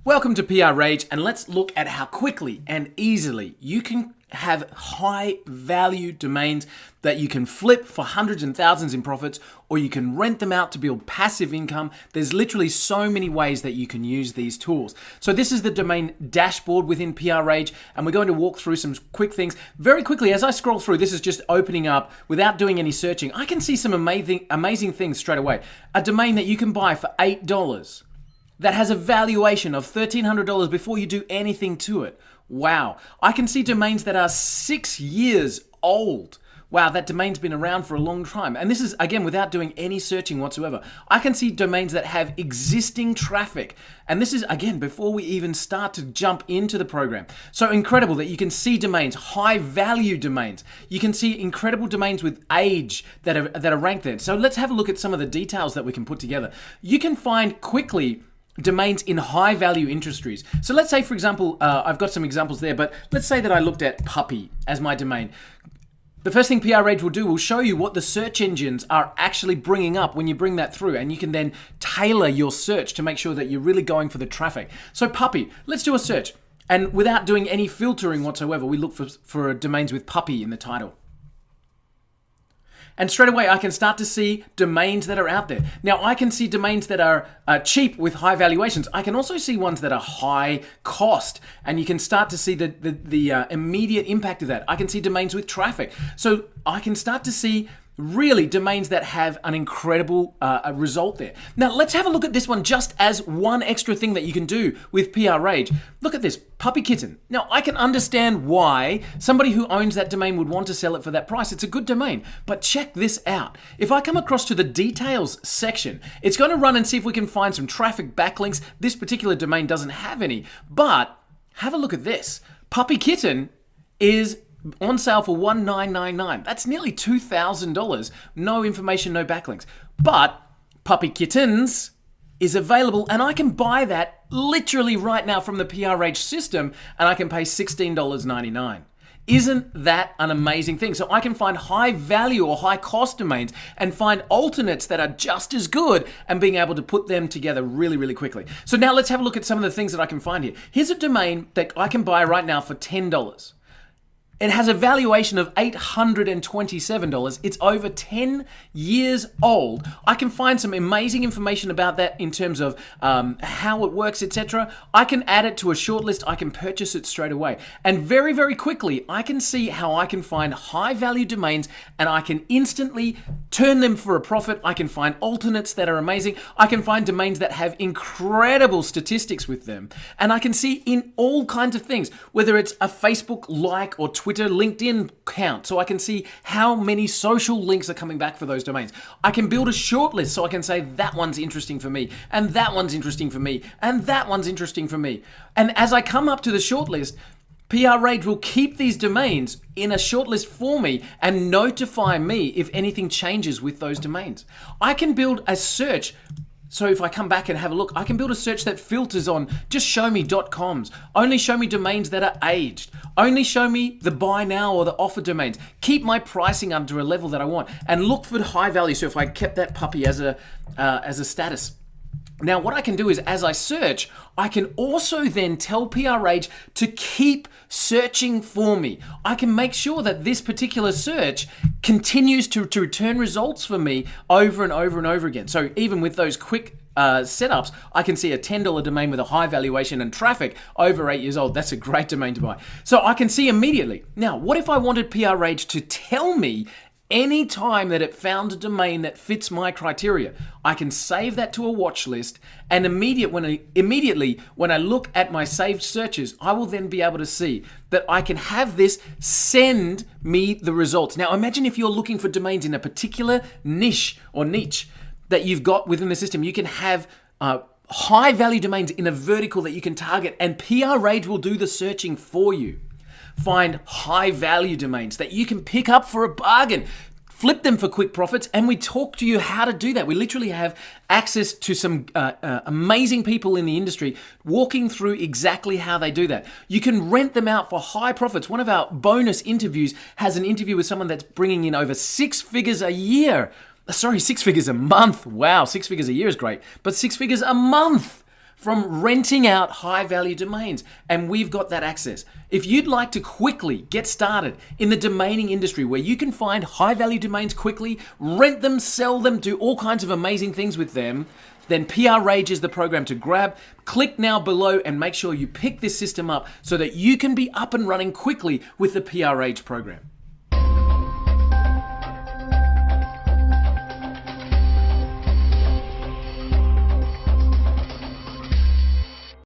Welcome to PR Rage, and let's look at how quickly and easily you can have high value domains that you can flip for hundreds and thousands in profits, or you can rent them out to build passive income. There's literally so many ways that you can use these tools. So this is the domain dashboard within PR Rage, and we're going to walk through some quick things. Very quickly, as I scroll through, this is just opening up without doing any searching. I can see some amazing things straight away. A domain that you can buy for $8 that has a valuation of $1,300 before you do anything to it. Wow. I can see domains that are 6 years old. Wow, that domain's been around for a long time. And this is, again, without doing any searching whatsoever. I can see domains that have existing traffic. And this is, again, before we even start to jump into the program. So incredible that you can see domains, high value domains. You can see incredible domains with age that are ranked there. So let's have a look at some of the details that we can put together. You can find quickly domains in high value industries. So let's say, for example, I've got some examples there, but let's say that I looked at puppy as my domain. The first thing PR Rage will do will show you what the search engines are actually bringing up when you bring that through, and you can then tailor your search to make sure that you're really going for the traffic. So puppy, let's do a search. And without doing any filtering whatsoever, we look for domains with puppy in the title. And straight away, I can start to see domains that are out there. Now, I can see domains that are cheap with high valuations. I can also see ones that are high cost, and you can start to see the immediate impact of that. I can see domains with traffic. So I can start to see really domains that have an incredible result there. Now, let's have a look at this one just as one extra thing that you can do with PR Rage. Look at this, puppy kitten. Now, I can understand why somebody who owns that domain would want to sell it for that price. It's a good domain, but check this out. If I come across to the details section, it's going to run and see if we can find some traffic backlinks. This particular domain doesn't have any, but have a look at this. Puppy kitten is on sale for $1,999. That's nearly $2,000. No information, no backlinks. But Puppy Kittens is available, and I can buy that literally right now from the PR Rage system, and I can pay $16.99. Isn't that an amazing thing? So I can find high value or high cost domains and find alternates that are just as good, and being able to put them together really, really quickly. So now let's have a look at some of the things that I can find here. Here's a domain that I can buy right now for $10. It has a valuation of $827. It's over 10 years old. I can find some amazing information about that in terms of how it works, etc. I can add it to a shortlist. I can purchase it straight away. And very, very quickly, I can see how I can find high value domains, and I can instantly turn them for a profit. I can find alternates that are amazing. I can find domains that have incredible statistics with them. And I can see in all kinds of things, whether it's a Facebook like or Twitter, LinkedIn count, so I can see how many social links are coming back for those domains. I can build a shortlist, so I can say that one's interesting for me, and that one's interesting for me, and that one's interesting for me. And as I come up to the shortlist, PR Rage will keep these domains in a shortlist for me and notify me if anything changes with those domains. I can build a search. So if I come back and have a look, I can build a search that filters on just show me .coms, only show me domains that are aged, only show me the buy now or the offer domains, keep my pricing under a level that I want, and look for high value. So if I kept that puppy as a status. Now what I can do is, as I search, I can also then tell PR Rage to keep searching for me. I can make sure that this particular search continues to return results for me over and over and over again. So even with those quick setups, I can see a $10 domain with a high valuation and traffic over 8 years old. That's a great domain to buy. So I can see immediately. Now, what if I wanted PR Rage to tell me any time that it found a domain that fits my criteria? I can save that to a watch list, and immediately when I look at my saved searches, I will then be able to see that I can have this send me the results. Now imagine if you're looking for domains in a particular niche that you've got within the system. You can have high value domains in a vertical that you can target, and PR Rage will do the searching for you. Find high value domains that you can pick up for a bargain, flip them for quick profits, and we talk to you how to do that. We literally have access to some amazing people in the industry walking through exactly how they do that. You can rent them out for high profits. One of our bonus interviews has an interview with someone that's bringing in over 6 figures a year. Sorry, 6 figures a month. Wow, 6 figures a year is great, but 6 figures a month from renting out high-value domains, and we've got that access. If you'd like to quickly get started in the domaining industry where you can find high-value domains quickly, rent them, sell them, do all kinds of amazing things with them, then PR Rage is the program to grab. Click now below and make sure you pick this system up so that you can be up and running quickly with the PR Rage program.